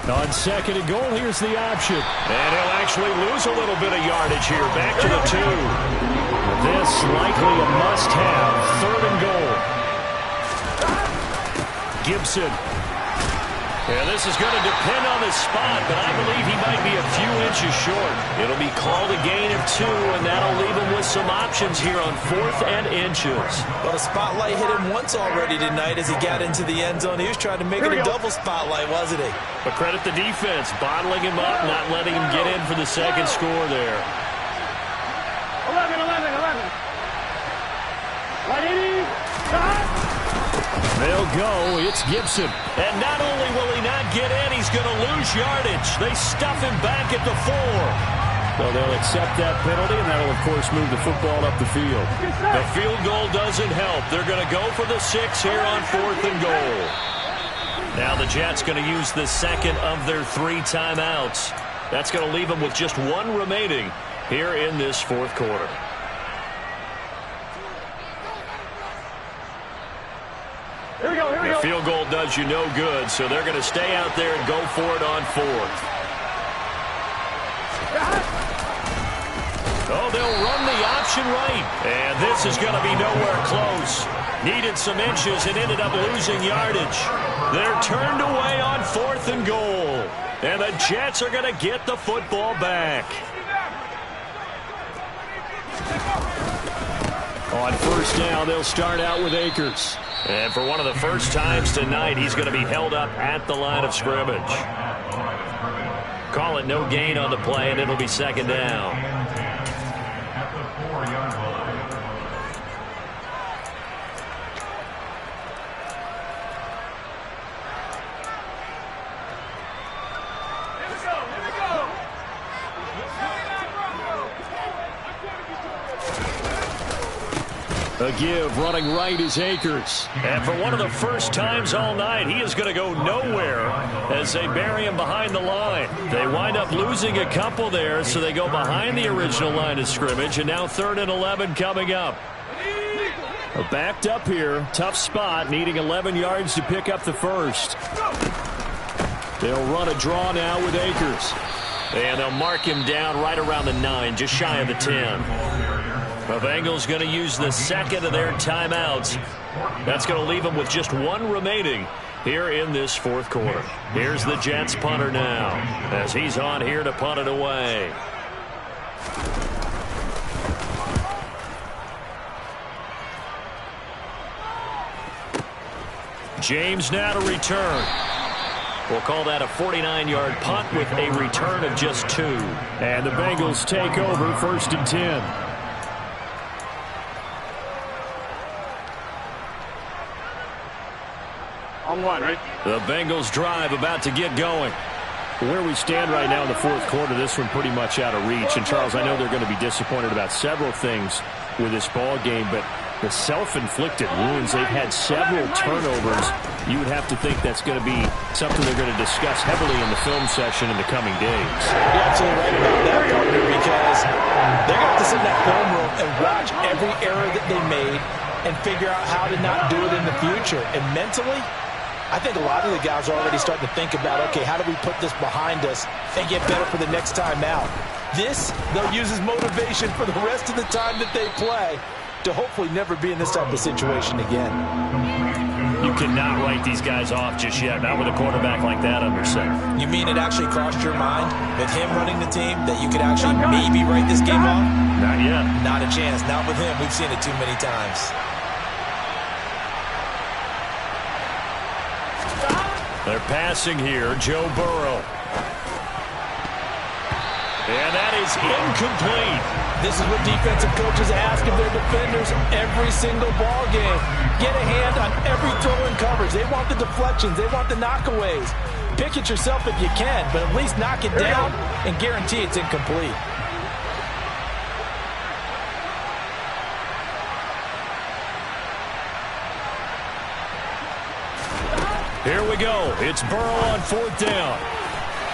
On 2nd and goal, here's the option. And he'll actually lose a little bit of yardage here. Back to the 2. This likely a must-have. 3rd and goal. Gibson. And this is going to depend on the spot, but I believe he might be a few inches short. It'll be called a gain of 2, and that'll leave him with some options here on 4th and inches. Well, the spotlight hit him once already tonight as he got into the end zone. He was trying to make it a double spotlight, wasn't he? But credit the defense, bottling him up, not letting him get in for the second score there. 11. 180. Stop. They'll go. It's Gibson. And not only will he not get in, he's going to lose yardage. They stuff him back at the 4. So they'll accept that penalty, and that'll, of course, move the football up the field. The field goal doesn't help. They're going to go for the 6 here on 4th and goal. Now the Jets going to use the second of their 3 timeouts. That's going to leave them with just 1 remaining here in this 4th quarter. Here we go. The field goal does you no good, so they're going to stay out there and go for it on 4th. Oh, they'll run the option right. And this is going to be nowhere close. Needed some inches and ended up losing yardage. They're turned away on 4th and goal. And the Jets are going to get the football back. On 1st down, they'll start out with Akers. And for one of the first times tonight, he's going to be held up at the line of scrimmage. Call it no gain on the play, and it'll be 2nd down. A give, running right is Akers. And for one of the first times all night, he is going to go nowhere as they bury him behind the line. They wind up losing a couple there, so they go behind the original line of scrimmage, and now 3rd and 11 coming up. Backed up here, tough spot, needing 11 yards to pick up the 1st. They'll run a draw now with Akers. And they'll mark him down right around the 9, just shy of the 10. The Bengals going to use the second of their timeouts. That's going to leave them with just 1 remaining here in this 4th quarter. Here's the Jets punter now as he's on here to punt it away. James now to return. We'll call that a 49-yard punt with a return of just 2. And the Bengals take over 1st and 10. On 1, right? The Bengals drive about to get going. Where we stand right now in the 4th quarter, this one pretty much out of reach. And, Charles, I know they're going to be disappointed about several things with this ball game, but the self-inflicted wounds, they've had several turnovers. You would have to think that's going to be something they're going to discuss heavily in the film session in the coming days. You're absolutely right about that, partner, because they're going to have to sit in that film room and watch every error that they made and figure out how to not do it in the future. And mentally, I think a lot of the guys are already starting to think about, okay, how do we put this behind us and get better for the next time out? This, they'll use as motivation for the rest of the time that they play to hopefully never be in this type of situation again. You cannot write these guys off just yet, not with a quarterback like that under center. You mean it actually crossed your mind with him running the team that you could actually maybe write this game off? Not yet. Not a chance. Not with him. We've seen it too many times. They're passing here. Joe Burrow. And that is incomplete. This is what defensive coaches ask of their defenders every single ball game. Get a hand on every throw in coverage. They want the deflections. They want the knockaways. Pick it yourself if you can, but at least knock it down and guarantee it's incomplete. Here we go. It's Burrow on 4th down.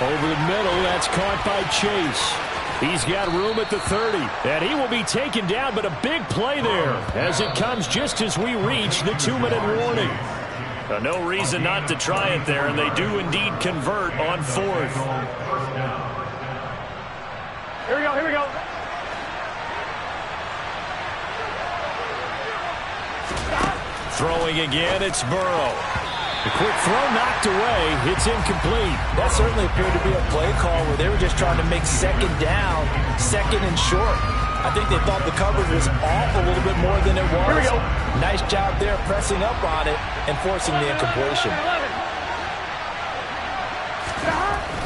Over the middle, that's caught by Chase. He's got room at the 30, and he will be taken down, but a big play there as it comes just as we reach the 2-minute warning. No reason not to try it there, and they do indeed convert on 4th. Here we go, here we go. Throwing again, it's Burrow. The quick throw knocked away. It's incomplete. That certainly appeared to be a play call where they were just trying to make 2nd down, 2nd and short. I think they thought the coverage was off a little bit more than it was. Here we go. Nice job there pressing up on it and forcing the incompletion.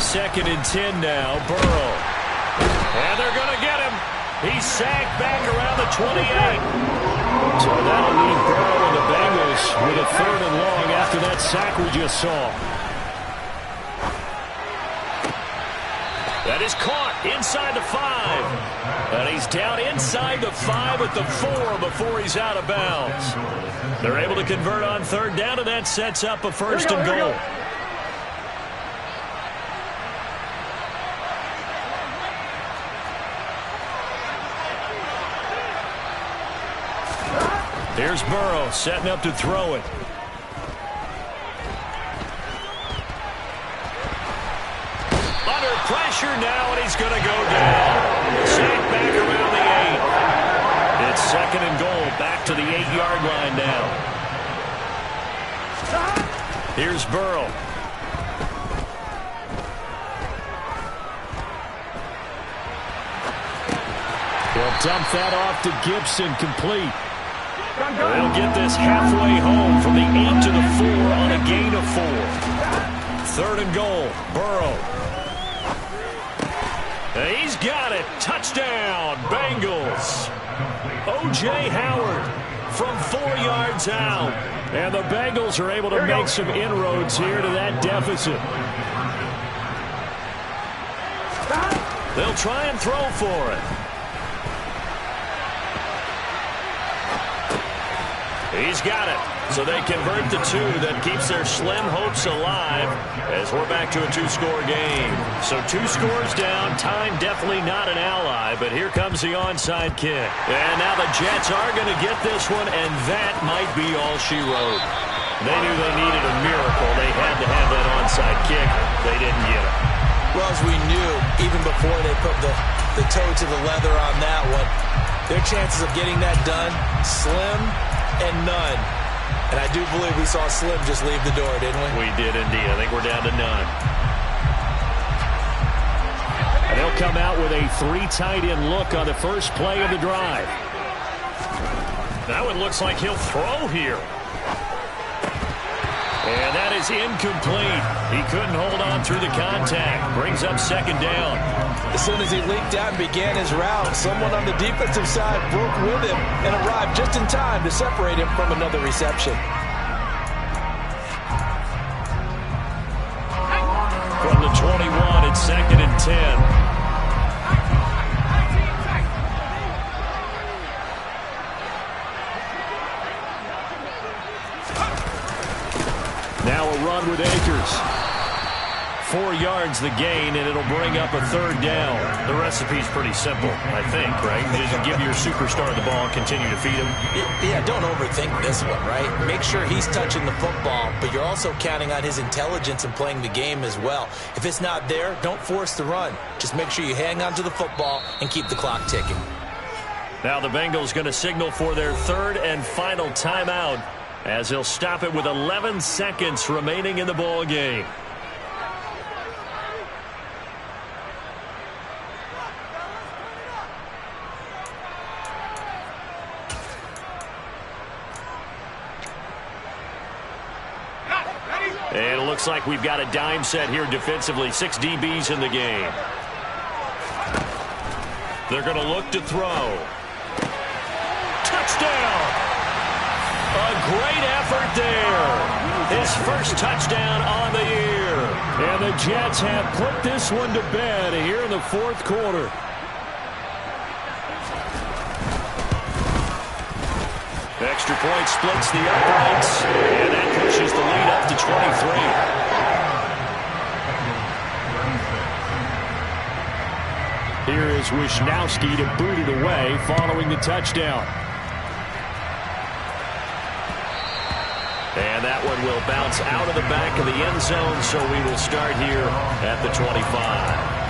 2nd and 10 now, Burrow. And they're going to get him. He's sagged back around the 28. So that'll leave Burrow and the Bengals with a 3rd and long after that sack we just saw. That is caught inside the 5. And he's down inside the 5 at the 4 before he's out of bounds. They're able to convert on 3rd down, and that sets up a 1st and goal. Here's Burrow setting up to throw it. Under pressure now, and he's going to go down. Sacked back around the 8. It's 2nd and goal, back to the 8-yard line now. Here's Burrow. He'll dump that off to Gibson, complete. They'll get this halfway home from the 8 to the 4 on a gain of 4. 3rd and goal, Burrow. He's got it. Touchdown, Bengals. O.J. Howard from 4 yards out. And the Bengals are able to make some inroads here to that deficit. They'll try and throw for it. He's got it. So they convert the 2. That keeps their slim hopes alive as we're back to a 2-score game. So 2 scores down. Time definitely not an ally, but here comes the onside kick. And now the Jets are going to get this one, and that might be all she wrote. They knew they needed a miracle. They had to have that onside kick. They didn't get it. Well, as we knew, even before they put the toe to the leather on that one, their chances of getting that done, slim and none. And I do believe we saw Slim just leave the door, didn't we? We did indeed. I think we're down to none. And they'll come out with a 3 tight end look on the first play of the drive. That one looks like he'll throw here. And that is incomplete. He couldn't hold on through the contact. Brings up 2nd down. As soon as he leaked out and began his route, someone on the defensive side broke with him and arrived just in time to separate him from another reception. From the 21, it's 2nd and 10. Now a run with Akers. 4 yards. yards the gain, and it'll bring up a 3rd down. The recipe's pretty simple, I think, right? Just give your superstar the ball and continue to feed him. Yeah, don't overthink this one, right? Make sure he's touching the football, but you're also counting on his intelligence and playing the game as well. If it's not there, don't force the run. Just make sure you hang on to the football and keep the clock ticking. Now the Bengals going to signal for their 3rd and final timeout as he'll stop it with 11 seconds remaining in the ball game. And it looks like we've got a dime set here defensively. 6 DBs in the game. They're going to look to throw. Touchdown! A great effort there. His first touchdown on the year. And the Jets have put this one to bed here in the 4th quarter. Extra point splits the uprights, and that pushes the lead up to 23. Here is Wisnowski to boot it away following the touchdown. And that one will bounce out of the back of the end zone, so we will start here at the 25.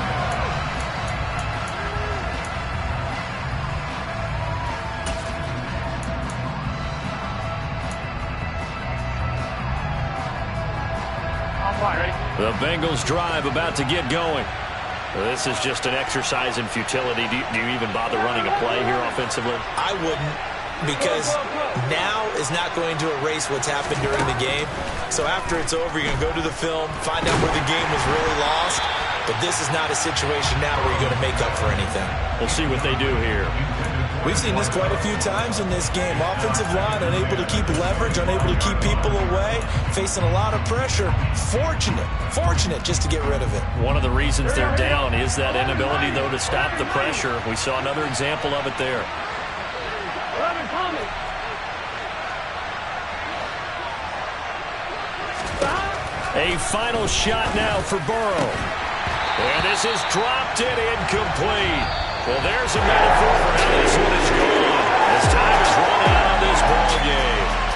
The Bengals drive about to get going. This is just an exercise in futility. Do you even bother running a play here offensively? I wouldn't, because now is not going to erase what's happened during the game. So after it's over, you're going to go to the film, find out where the game was really lost. But this is not a situation now where you're going to make up for anything. We'll see what they do here. We've seen this quite a few times in this game. Offensive line unable to keep leverage, unable to keep people away, facing a lot of pressure. Fortunate just to get rid of it. One of the reasons they're down is that inability, though, to stop the pressure. We saw another example of it there. A final shot now for Burrow. And this is dropped and incomplete. Well, there's a metaphor for how this one is gone as time is run out on this ball game.